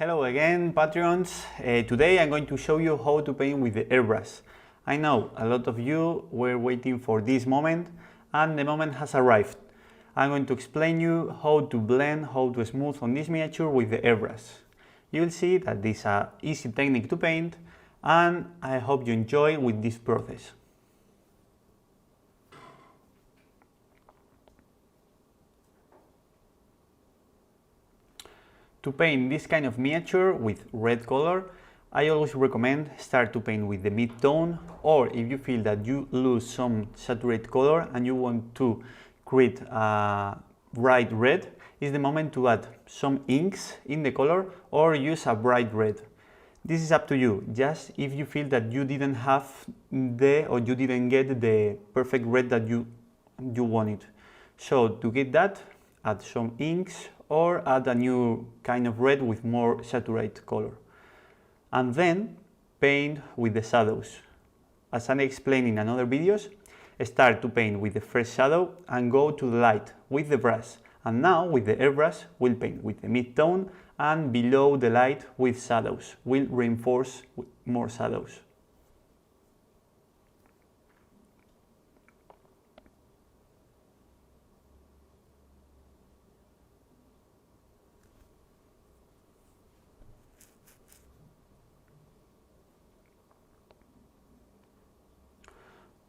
Hello again, Patreons. Today I'm going to show you how to paint with the airbrush. I know a lot of you were waiting for this moment, and the moment has arrived. I'm going to explain you how to blend, how to smooth on this miniature with the airbrush. You'll see that this is an easy technique to paint, and I hope you enjoy with this process. To paint this kind of miniature with red color, I always recommend start to paint with the mid-tone, or if you feel that you lose some saturated color and you want to create a bright red, is the moment to add some inks in the color or use a bright red. This is up to you, just if you feel that you didn't have or you didn't get the perfect red that you wanted. So to get that, add some inks or add a new kind of red with more saturated color. And then paint with the shadows. As I explained in other videos, start to paint with the first shadow and go to the light with the brush. And now with the airbrush, we'll paint with the mid-tone and below the light with shadows. We'll reinforce with more shadows.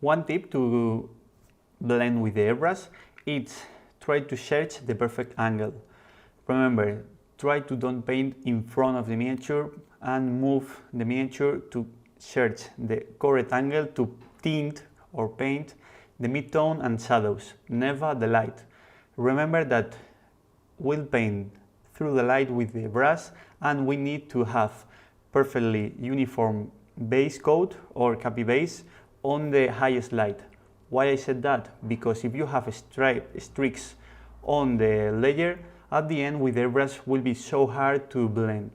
One tip to blend with the airbrush is try to search the perfect angle. Remember, try to don't paint in front of the miniature and move the miniature to search the correct angle to tint or paint the mid-tone and shadows, never the light. Remember that we'll paint through the light with the brush and we need to have perfectly uniform base coat or copy base on the highest light. Why I said that? Because if you have streaks on the layer, at the end with the airbrush will be so hard to blend.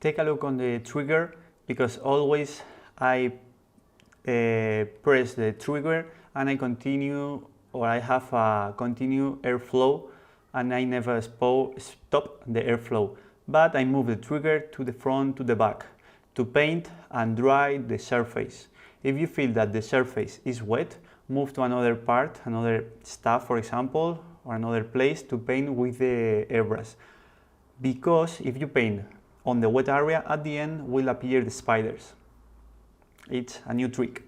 Take a look on the trigger, because always I press the trigger and I continue, or I have a continue airflow, and I never stop the airflow, but I move the trigger to the front, to the back, to paint and dry the surface. If you feel that the surface is wet, move to another part, another stuff for example, or another place to paint with the airbrush. Because if you paint on the wet area, at the end will appear the spiders. It's a new trick.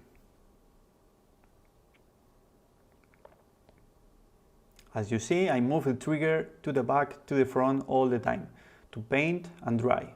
As you see, I move the trigger to the back, to the front all the time, to paint and dry.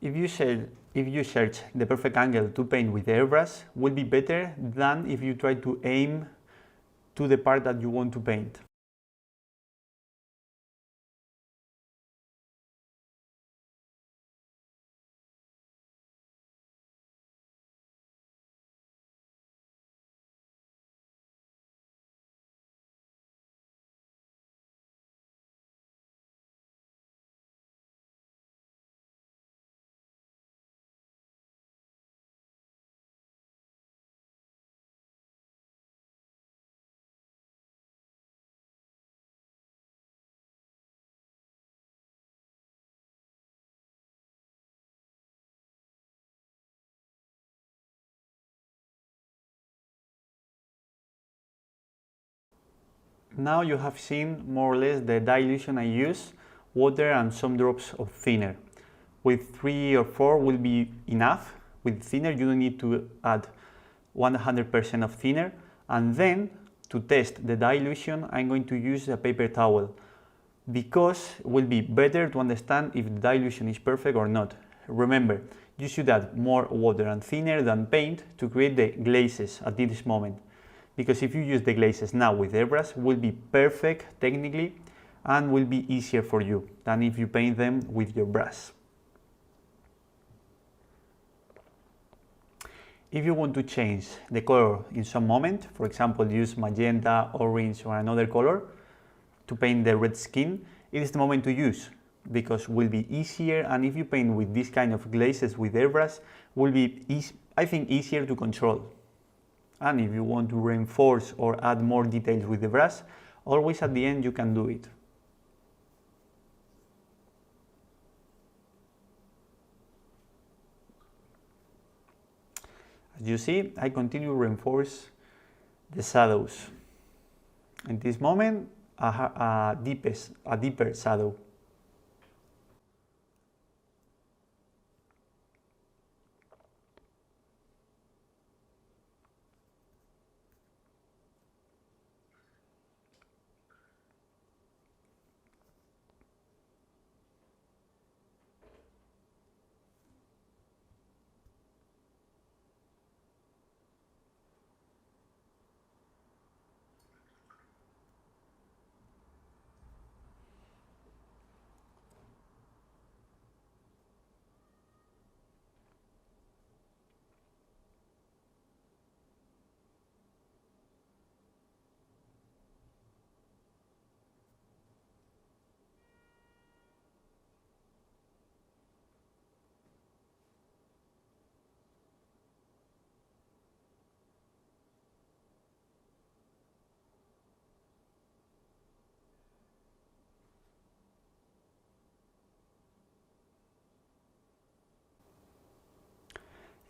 If you search the perfect angle to paint with the airbrush, will be better than if you try to aim to the part that you want to paint. Now you have seen more or less the dilution I use, water and some drops of thinner. With 3 or 4 will be enough. With thinner you don't need to add 100% of thinner. And then to test the dilution, I'm going to use a paper towel because it will be better to understand if the dilution is perfect or not. Remember, you should add more water and thinner than paint to create the glazes at this moment. Because if you use the glazes now with airbrush, it will be perfect technically and will be easier for you than if you paint them with your brush. If you want to change the color in some moment, for example, use magenta, orange or another color to paint the red skin, it is the moment to use because it will be easier, and if you paint with this kind of glazes with airbrush, will be, I think, easier to control. And if you want to reinforce or add more details with the brush, always at the end you can do it. As you see, I continue to reinforce the shadows. In this moment, a deeper shadow.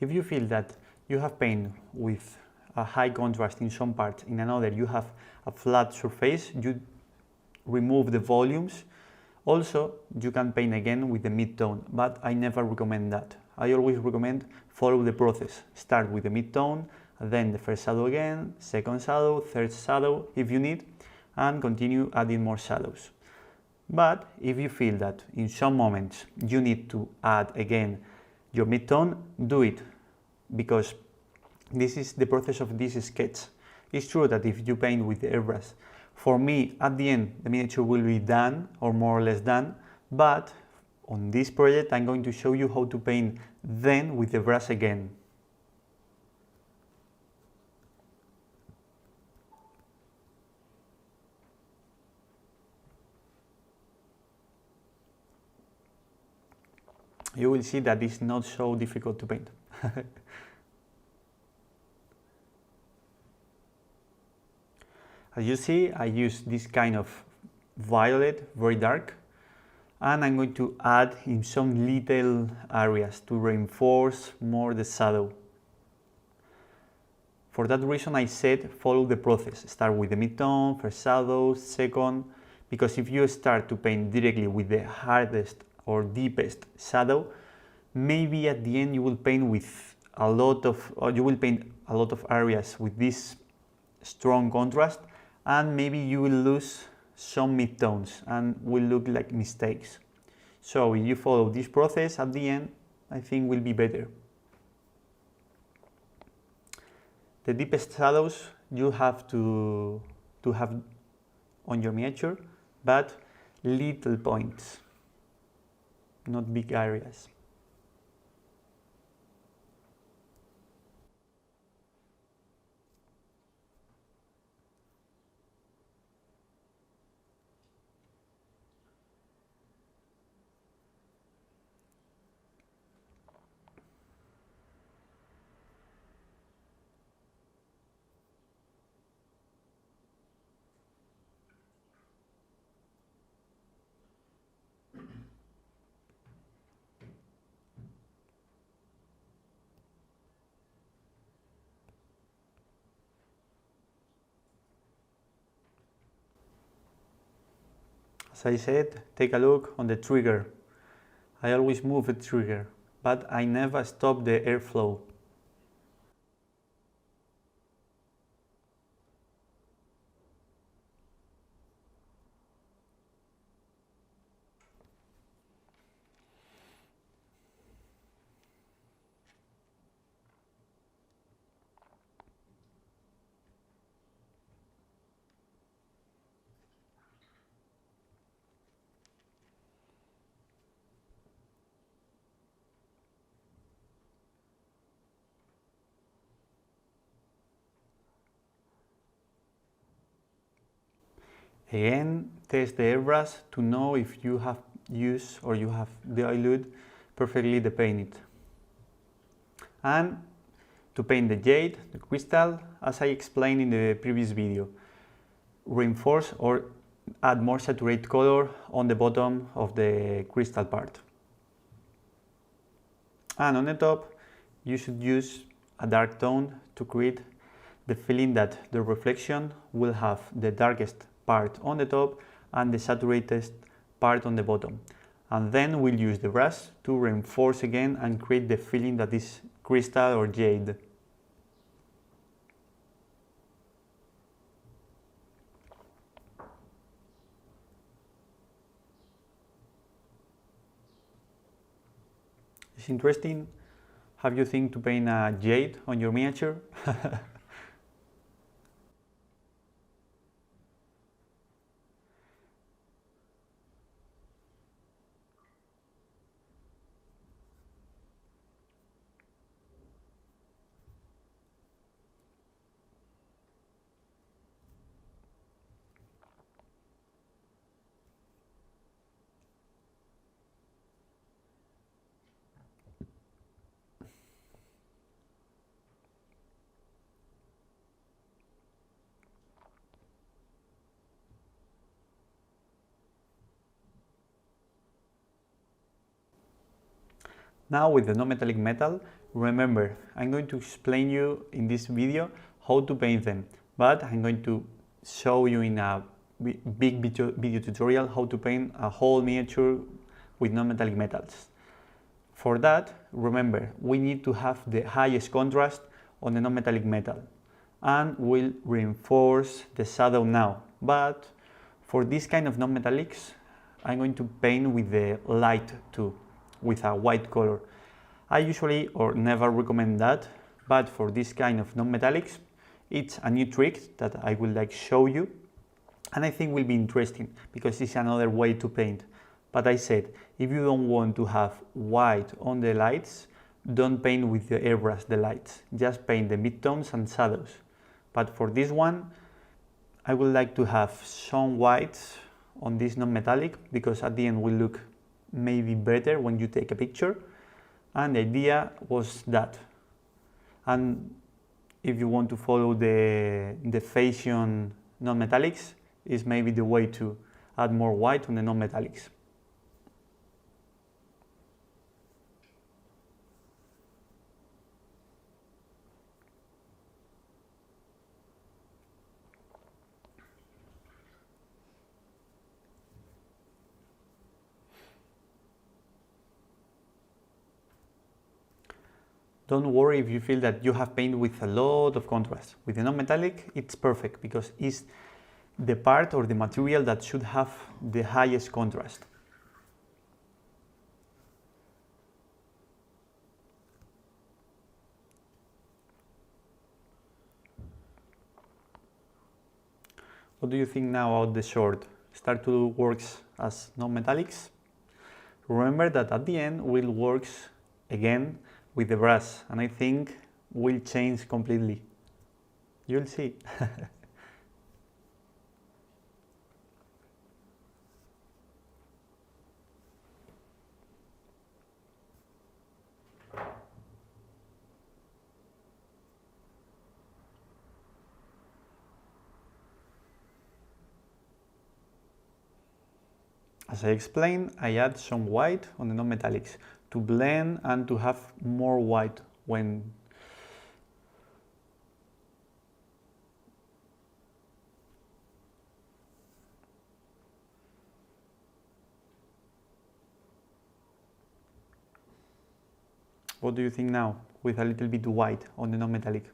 If you feel that you have paint with a high contrast in some parts, in another you have a flat surface, you remove the volumes. Also, you can paint again with the mid-tone, but I never recommend that. I always recommend follow the process. Start with the mid-tone, then the first shadow again, second shadow, third shadow if you need, and continue adding more shadows. But if you feel that in some moments you need to add again your mid-tone, do it, because this is the process of this sketch. It's true that if you paint with the airbrush, for me at the end the miniature will be done or more or less done, but on this project I'm going to show you how to paint then with the brush again. You will see that it's not so difficult to paint. As you see, I use this kind of violet, very dark, and I'm going to add in some little areas to reinforce more the shadow. For that reason I said follow the process. Start with the mid-tone, first shadow, second, because if you start to paint directly with the hardest or deepest shadow, maybe at the end you will paint with a lot of, or you will paint a lot of areas with this strong contrast, and maybe you will lose some mid-tones and will look like mistakes. So if you follow this process at the end, I think will be better. The deepest shadows you have to have on your miniature, but little points, not big areas. As I said, take a look on the trigger. I always move the trigger, but I never stop the airflow. Again, test the airbrush to know if you have used or you have diluted perfectly the paint. And to paint the jade, the crystal, as I explained in the previous video, reinforce or add more saturated color on the bottom of the crystal part. And on the top, you should use a dark tone to create the feeling that the reflection will have the darkest part on the top and the saturated part on the bottom. And then we'll use the brush to reinforce again and create the feeling that is crystal or jade. It's interesting. Have you think to paint a jade on your miniature? Now with the non-metallic metal, remember, I'm going to explain you in this video how to paint them, but I'm going to show you in a big video tutorial how to paint a whole miniature with non-metallic metals. For that, remember, we need to have the highest contrast on the non-metallic metal, and we'll reinforce the shadow now. But for this kind of non-metallics, I'm going to paint with the light too, with a white color. I usually or never recommend that, but for this kind of non-metallics, it's a new trick that I will show you, and I think will be interesting because it's another way to paint. But I said, if you don't want to have white on the lights, don't paint with the airbrush the lights, just paint the midtones and shadows. But for this one, I would like to have some whites on this non-metallic because at the end will look maybe better when you take a picture, and the idea was that. And if you want to follow the fashion non-metallics, is maybe the way to add more white on the non-metallics. Don't worry if you feel that you have paint with a lot of contrast. With the non-metallic, it's perfect because it's the part or the material that should have the highest contrast. What do you think now about the short? Start to work as non-metallics? Remember that at the end we'll work again with the brush, and I think will change completely. You'll see. As I explained, I add some white on the non-metallics to blend and to have more white when What do you think now with a little bit white on the non-metallic?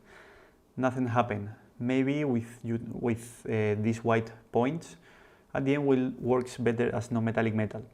Nothing happened. Maybe with these white points at the end will works better as non-metallic metal.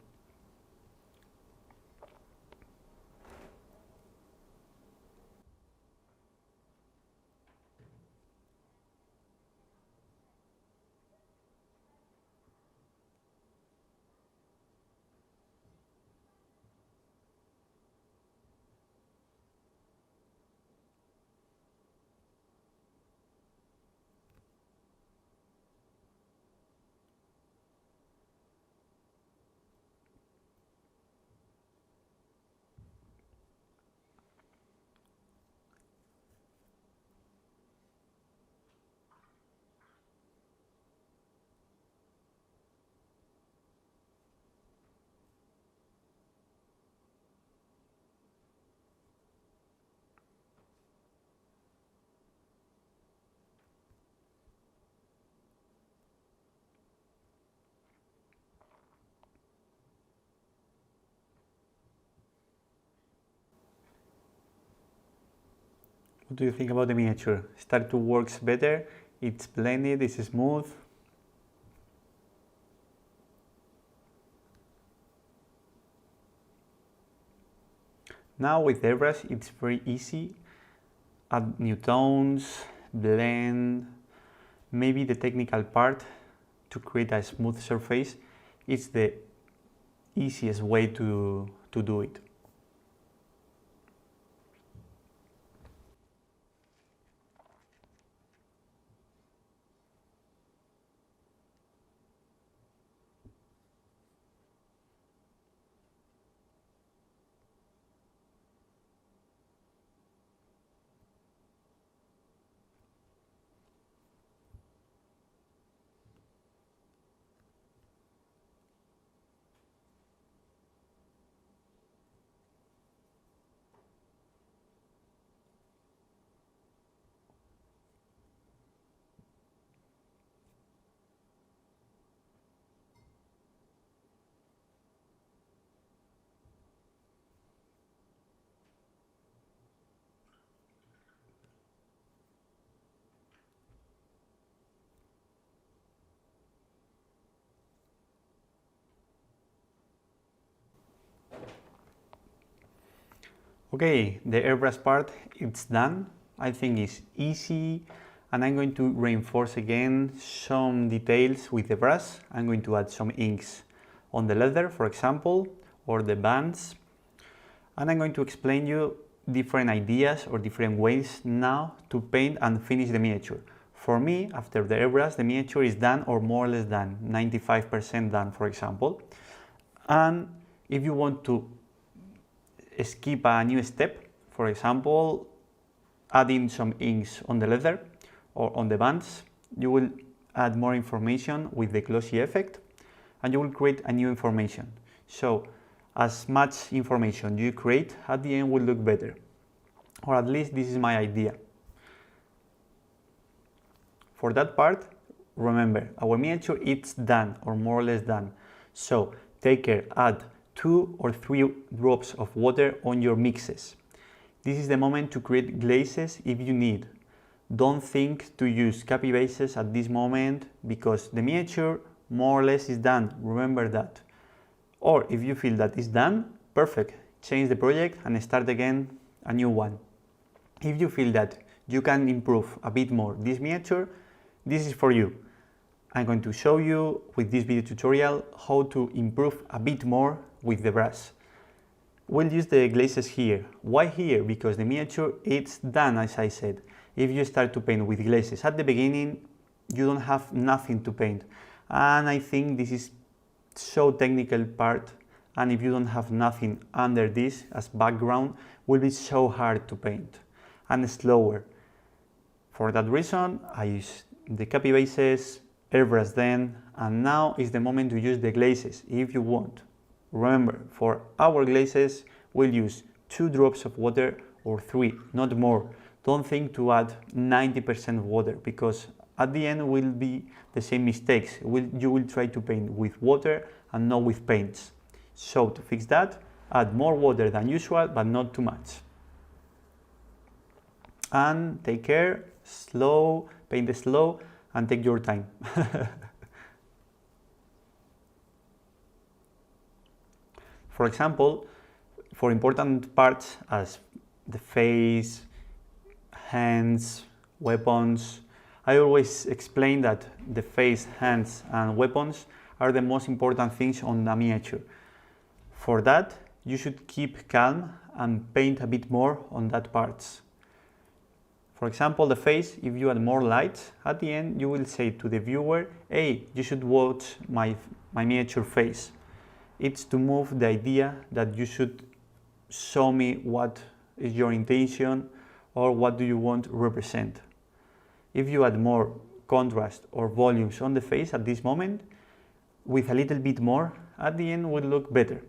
What do you think about the miniature? Start to works better? It's blended, it's smooth. Now with Airbrush it's very easy. Add new tones, blend. Maybe the technical part to create a smooth surface is the easiest way to do it. Okay, the airbrush part, it's done. I think it's easy, and I'm going to reinforce again some details with the brush. I'm going to add some inks on the leather, for example, or the bands. And I'm going to explain you different ideas or different ways now to paint and finish the miniature. For me, after the airbrush, the miniature is done or more or less done, 95% done, for example. And if you want to skip a new step, for example, adding some inks on the leather or on the bands, you will add more information with the glossy effect and you will create a new information. So as much information you create at the end will look better, or at least this is my idea. For that part, remember, our miniature is done or more or less done. So take care, add 2 or 3 drops of water on your mixes. This is the moment to create glazes if you need. Don't think to use copy bases at this moment because the miniature more or less is done, remember that. Or if you feel that it's done, perfect, change the project and start again a new one. If you feel that you can improve a bit more this miniature, this is for you. I'm going to show you with this video tutorial how to improve a bit more with the brush. We'll use the glazes here. Why here? Because the miniature it's done, as I said. If you start to paint with glazes at the beginning, you don't have nothing to paint. And I think this is so technical part, and if you don't have nothing under this as background, will be so hard to paint and slower. For that reason, I use the copy bases, airbrush then, and now is the moment to use the glazes if you want. Remember, for our glazes, we'll use 2 drops of water or 3, not more. Don't think to add 90% water because at the end will be the same mistakes. You will try to paint with water and not with paints. So to fix that, add more water than usual, but not too much. And take care, slow, paint slow, and take your time. For example, for important parts as the face, hands, weapons, I always explain that the face, hands and weapons are the most important things on a miniature. For that, you should keep calm and paint a bit more on that parts. For example, the face, if you add more lights, at the end you will say to the viewer, hey, you should watch my miniature face. It's to move the idea that you should show me what is your intention or what do you want to represent. If you add more contrast or volumes on the face at this moment, with a little bit more, at the end will look better.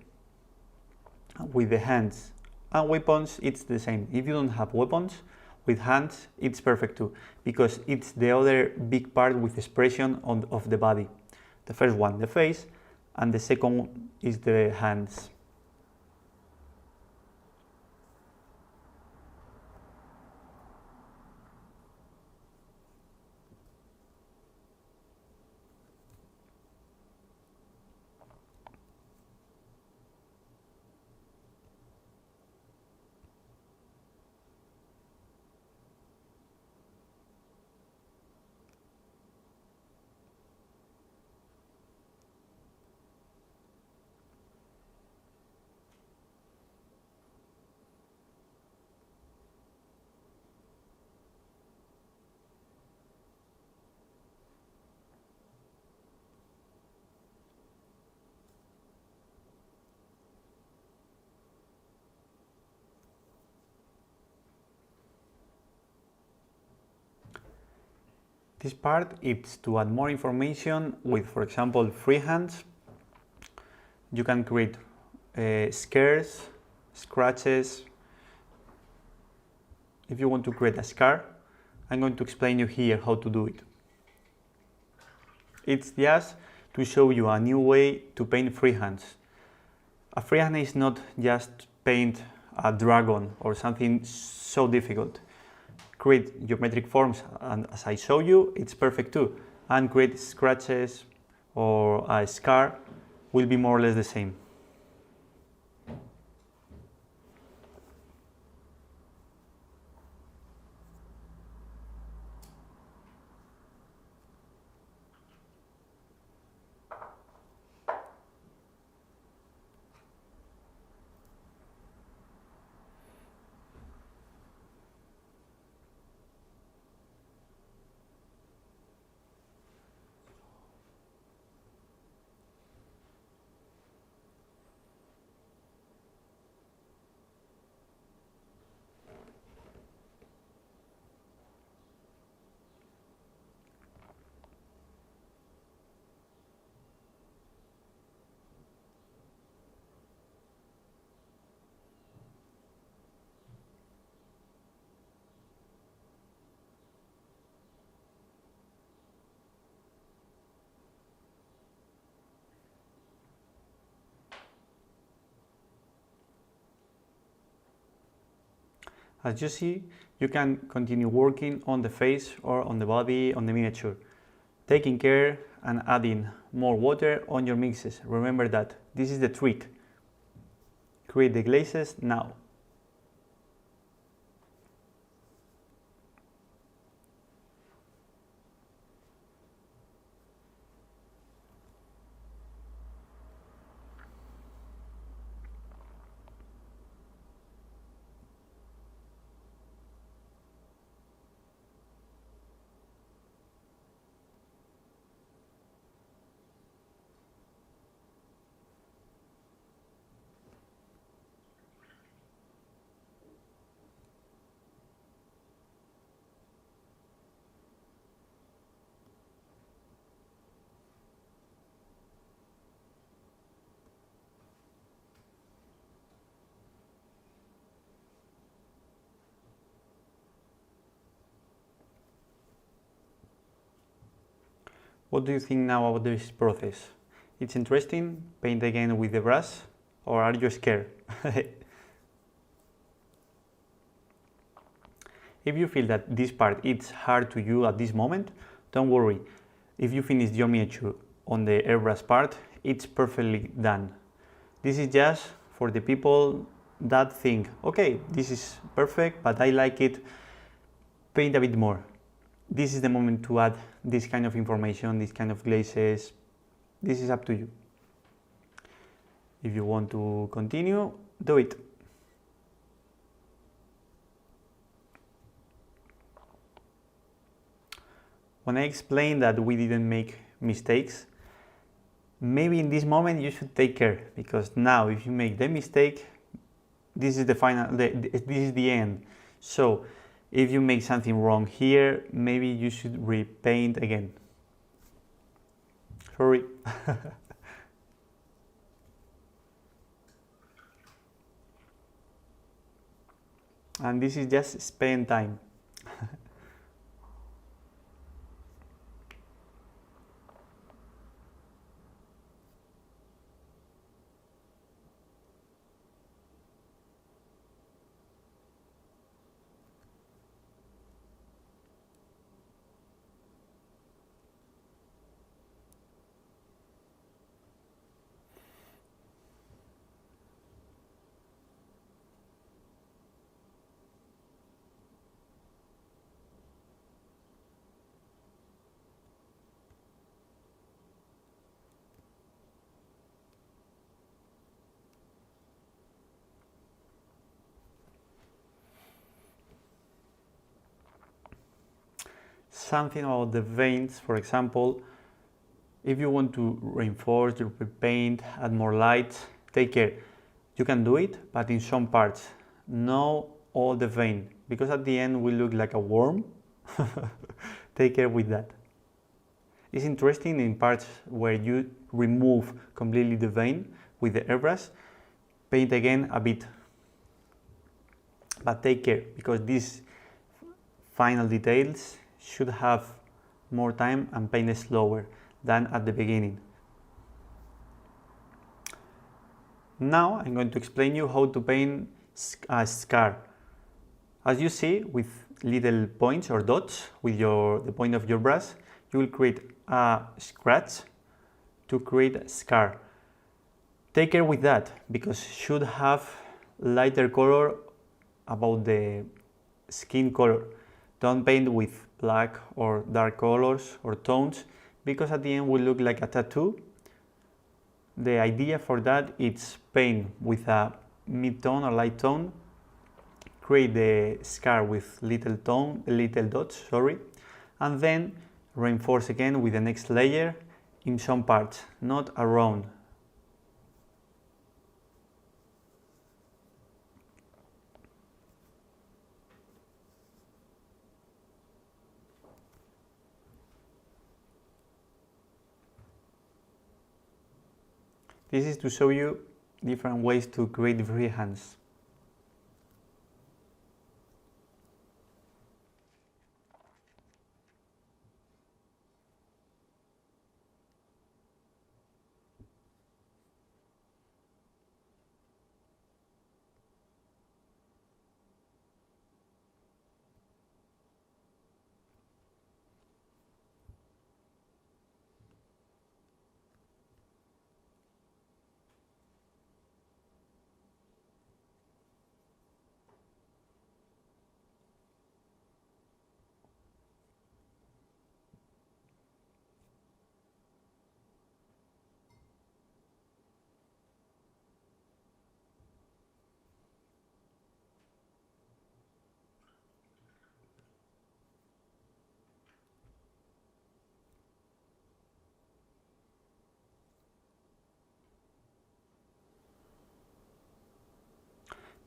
With the hands and weapons, it's the same. If you don't have weapons, with hands, it's perfect too, because it's the other big part with expression of the body. The first one, the face, and the second is the hands. This part is to add more information with, for example, freehands. You can create scares, scratches. If you want to create a scar, I'm going to explain you here how to do it. It's just to show you a new way to paint freehands. A freehand is not just paint a dragon or something so difficult. Create geometric forms, and as I show you, it's perfect too. And create scratches or a scar will be more or less the same. As you see, you can continue working on the face or on the body, on the miniature, taking care and adding more water on your mixes. Remember that this is the trick. Create the glazes now. What do you think now about this process? It's interesting? Paint again with the brush? Or are you scared? If you feel that this part is hard to you at this moment, don't worry. If you finish your miniature on the airbrush part, it's perfectly done. This is just for the people that think, okay, this is perfect, but I like it, paint a bit more. This is the moment to add this kind of information, this kind of glazes. This is up to you. If you want to continue, do it. When I explained that we didn't make mistakes, maybe in this moment you should take care, because now if you make the mistake, this is the final, this is the end. So if you make something wrong here, maybe you should repaint again. Sorry. And this is just spend time. Something about the veins, for example, if you want to reinforce your paint, add more light, take care. You can do it, but in some parts, not all the vein, because at the end we look like a worm. Take care with that. It's interesting in parts where you remove completely the vein with the airbrush, paint again a bit. But take care, because these final details should have more time and paint slower than at the beginning. Now I'm going to explain you how to paint a scar. As you see, with little points or dots with the point of your brush, you will create a scratch to create a scar. Take care with that, because should have lighter color about the skin color. Don't paint with black or dark colors or tones, because at the end will look like a tattoo. The idea for that is paint with a mid-tone or light tone, create the scar with little dots, and then reinforce again with the next layer in some parts, not around. This is to show you different ways to create free hands.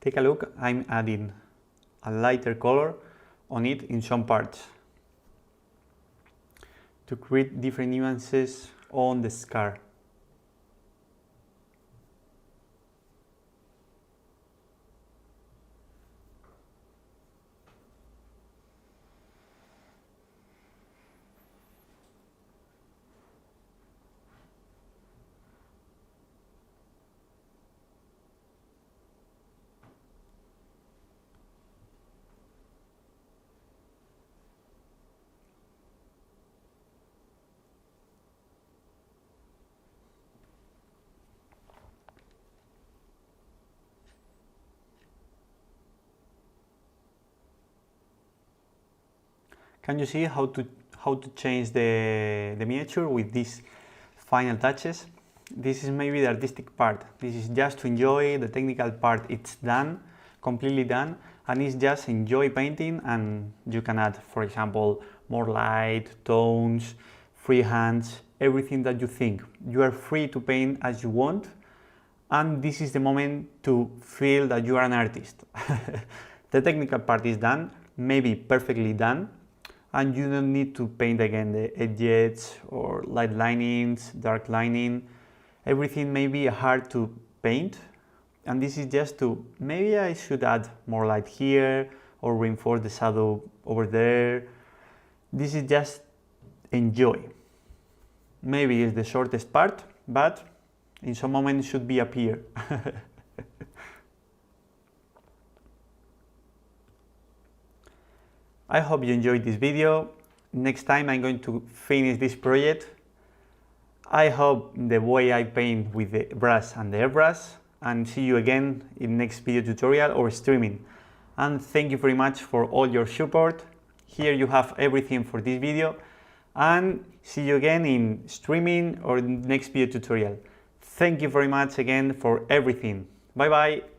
Take a look, I'm adding a lighter color on it in some parts to create different nuances on the scar. Can you see how to change the miniature with these final touches? This is maybe the artistic part. This is just to enjoy. The technical part, it's done, completely done, and it's just enjoy painting, and you can add, for example, more light, tones, free hands, everything that you think. You are free to paint as you want, and this is the moment to feel that you are an artist. The technical part is done, maybe perfectly done, and you don't need to paint again the edges or light linings, dark lining. Everything may be hard to paint, and this is just to, maybe I should add more light here or reinforce the shadow over there. This is just enjoy. Maybe it's the shortest part, but in some moment it should be up here. I hope you enjoyed this video. Next time I'm going to finish this project. I hope the way I paint with the brush and the airbrush, and see you again in next video tutorial or streaming. And thank you very much for all your support. Here you have everything for this video, and see you again in streaming or next video tutorial. Thank you very much again for everything. Bye bye.